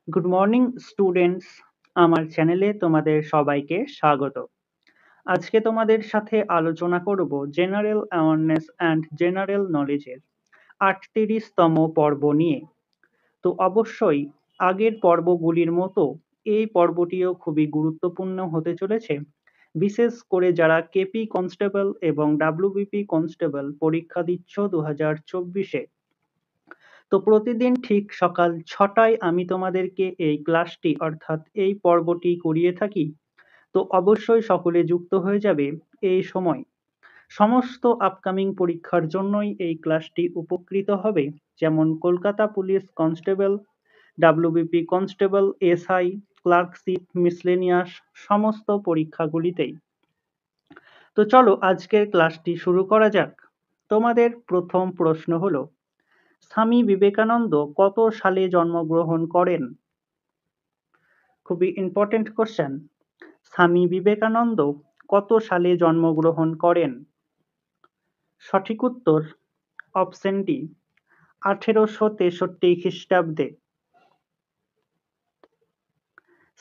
Good morning students, আমার চ্যানেলে তোমাদের সবাইকে স্বাগত। আজকে তোমাদের সাথে আলোচনা করব জেনারেল অ্যাওয়ারনেস অ্যান্ড জেনারেল নলেজের ৩৮তম পর্ব নিয়ে। তো অবশ্যই আগের পর্বগুলির মতো এই পর্বটিও খুবই গুরুত্বপূর্ণ হতে চলেছে, বিশেষ করে যারা কেপি কনস্টেবল এবং ডাব্লিউবিপি কনস্টেবল পরীক্ষা দিচ্ছ 2024-এ। তো প্রতিদিন ঠিক সকাল ৬টায় আমি তোমাদেরকে এই ক্লাসটি অর্থাৎ এই পর্বটি করিয়ে থাকি। তো অবশ্যই সকলে যুক্ত হয়ে যাবে এই সময়। সমস্ত আপকামিং পরীক্ষার জন্যই এই ক্লাসটি উপকৃত হবে, যেমন Kolkata police constable, WBP constable, SI, clerkship, miscellaneous সমস্ত পরীক্ষাগুলিতেই। তো চলো আজকের ক্লাসটি শুরু করা যাক। তোমাদের প্রথম প্রশ্ন হলো, স্বামী বিবেকানন্দ কত সালে জন্মগ্রহণ করেন? খুবই ইম্পর্টেন্ট কোশ্চেন। স্বামী বিবেকানন্দ কত সালে জন্মগ্রহণ করেন? সঠিক উত্তর অপশন ডি, 1863 খ্রিস্টাব্দে।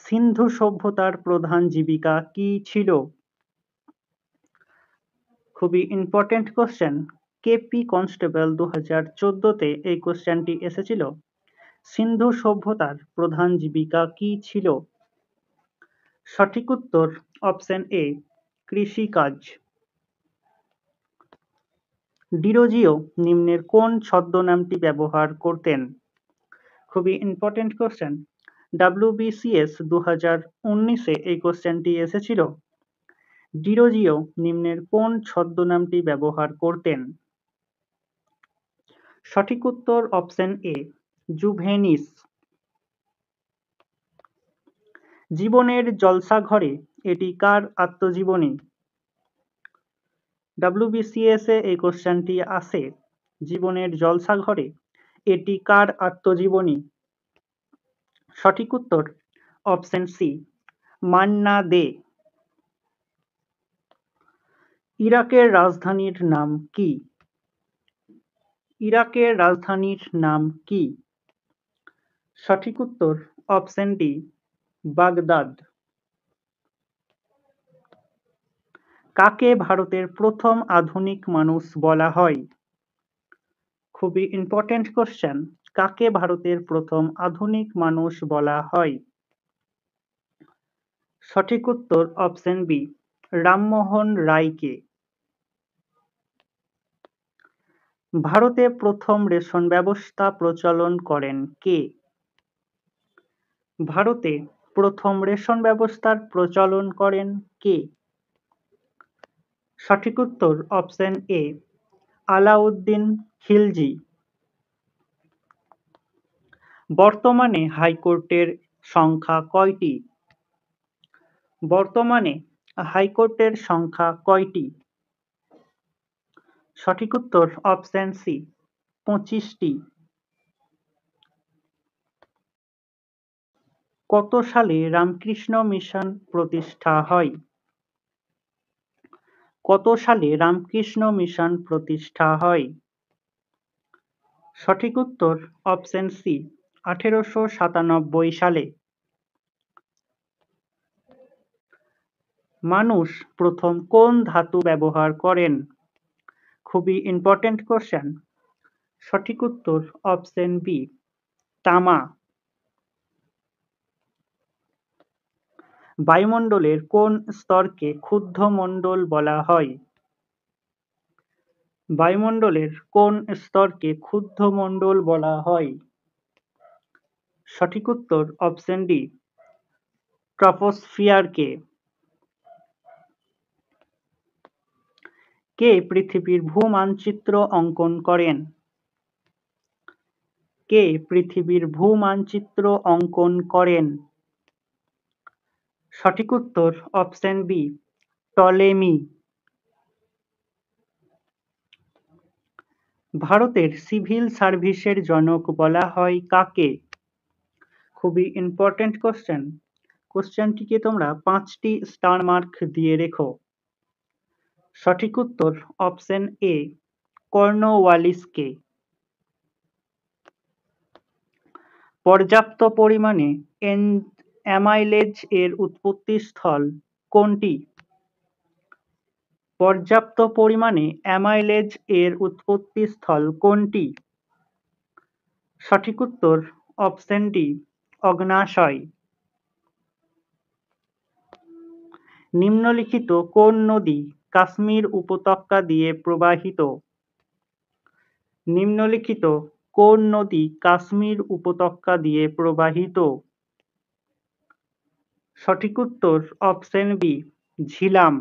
সিন্ধু সভ্যতার প্রধান জীবিকা কি ছিল? খুবই ইম্পর্টেন্ট কোশ্চেন। কেপি কনস্টেবল 2014-তে এই কোশ্চেনটি এসেছিল। সিন্ধু সভ্যতার প্রধান জীবিকা কি ছিল? সঠিক উত্তর অপশন এ, কৃষিকাজ। ডিরোজিও নিম্নের কোন ছদ্মনামটি ব্যবহার করতেন? খুবই ইম্পর্টেন্ট কোশ্চেন। ডাব্লিউবিসিএস 2019-এ এই কোশ্চেনটি এসেছিল। ডিরোজিও নিম্নের কোন ছদ্মনামটি ব্যবহার করতেন? সঠিক উত্তর অপশন এ, জুভেনিস। জীবনের জলসাঘরে এটি কার আত্মজীবনী? ডাব্লিউবিসিএস-এ এই কোশ্চেনটি আসে। জীবনের জলসাঘরে এটি কার আত্মজীবনী? সঠিক উত্তর অপশন সি, মান্না দে। ইরাকের রাজধানীর নাম কি? ইরাকের রাজধানীর নাম কি? সঠিক উত্তর অপশন ডি, বাগদাদ। কাকে ভারতের প্রথম আধুনিক মানুষ বলা হয়? খুবই ইম্পর্টেন্ট কোশ্চেন। কাকে ভারতের প্রথম আধুনিক মানুষ বলা হয়? সঠিক উত্তর অপশন বি, রামমোহন রায়কে। ভারতে প্রথম রেশন ব্যবস্থা প্রচলন করেন কে? ভারতে প্রথম রেশন ব্যবস্থার প্রচলন করেন কে? সঠিক উত্তর অপশন এ, আলাউদ্দিন খিলজি। বর্তমানে হাইকোর্টের সংখ্যা কয়টি? বর্তমানে হাইকোর্টের সংখ্যা কয়টি? সঠিক উত্তর অপশন সি, 25টি। কত সালে রামকৃষ্ণ মিশন প্রতিষ্ঠা হয়? কত সালে রামকৃষ্ণ মিশন প্রতিষ্ঠা হয়? সঠিক উত্তর অপশন সি, 1897 সালে। মানুষ প্রথম কোন ধাতু ব্যবহার করেন? খুবই ইম্পর্টেন্ট কোশ্চেন। সঠিক উত্তর অপশন বি, তামা। বায়ুমণ্ডলের কোন স্তরকে ক্ষুদ্রমণ্ডল বলা হয়? বায়ুমণ্ডলের কোন স্তরকে ক্ষুদ্রমণ্ডল বলা হয়? সঠিক উত্তর অপশন ডি, ট্রপোস্ফিয়ারকে। কে পৃথিবীর ভূমানচিত্র অঙ্কন করেন? কে পৃথিবীর ভূমানচিত্র অঙ্কন করেন? সঠিক উত্তর অপশন বি, টলেমি। ভারতের সিভিল সার্ভিসের জনক বলা হয় কাকে? খুবই ইম্পর্টেন্ট কোশ্চেন। কোশ্চেনটিকে তোমরা 5টি স্টার মার্ক দিয়ে রেখো। সঠিক উত্তর অপশন এ, কর্নওয়ালিসকে। পর্যাপ্ত পরিমাণে অ্যামাইলেজ এর উৎপত্তিস্থল কোনটি? পর্যাপ্ত পরিমাণে অ্যামাইলেজ এর উৎপত্তিস্থল কোনটি? সঠিক উত্তর অপশন ডি, অগ্ন্যাশয়। নিম্নলিখিত কোন নদী কাশ্মীর উপত্যকা দিয়ে প্রবাহিত? নিম্নলিখিত কোন নদী কাশ্মীর উপত্যকা দিয়ে প্রবাহিত? সঠিক উত্তর অপশন বি, ঝিলাম।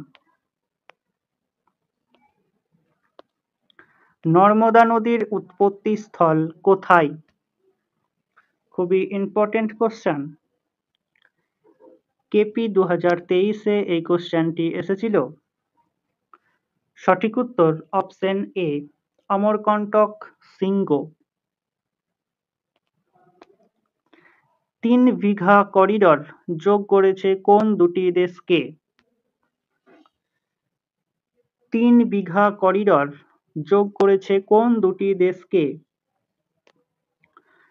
নর্মদা নদীর উৎপত্তিস্থল কোথায়? খুবই ইম্পর্টেন্ট কোশ্চেন। কেপি 2023-এ এই কোশ্চেনটি এসেছিল। সঠিক উত্তর অপশন এ, অমরকন্টক শৃঙ্গ। 3 বিঘা করিডর যোগ করেছে কোন দুটি দেশকে? 3 বিঘা করিডর যোগ করেছে কোন দুটি দেশকে?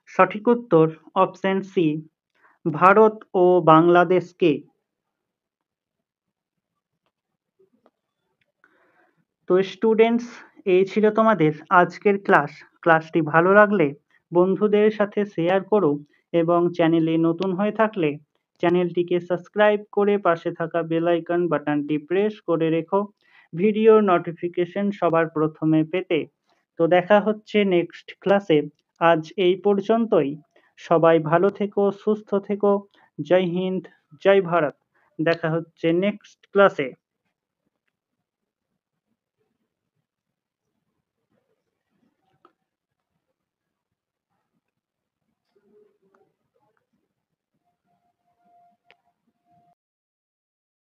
সঠিক উত্তর অপশন সি, ভারত ও বাংলাদেশকে। তো স্টুডেন্টস, এই ছিল তোমাদের আজকের ক্লাস। ক্লাসটি ভালো লাগলে বন্ধুদের সাথে শেয়ার করো এবং চ্যানেলে নতুন হয়ে থাকলে চ্যানেলটিকে সাবস্ক্রাইব করে পাশে থাকা বেল আইকন বাটনটি প্রেস করে রেখো ভিডিওর নোটিফিকেশন সবার প্রথমে পেতে। তো দেখা হচ্ছে নেক্সট ক্লাসে। আজ এই পর্যন্তই। সবাই ভালো থেকো, সুস্থ থেকো। জয় হিন্দ, জয় ভারত। দেখা হচ্ছে নেক্সট ক্লাসে।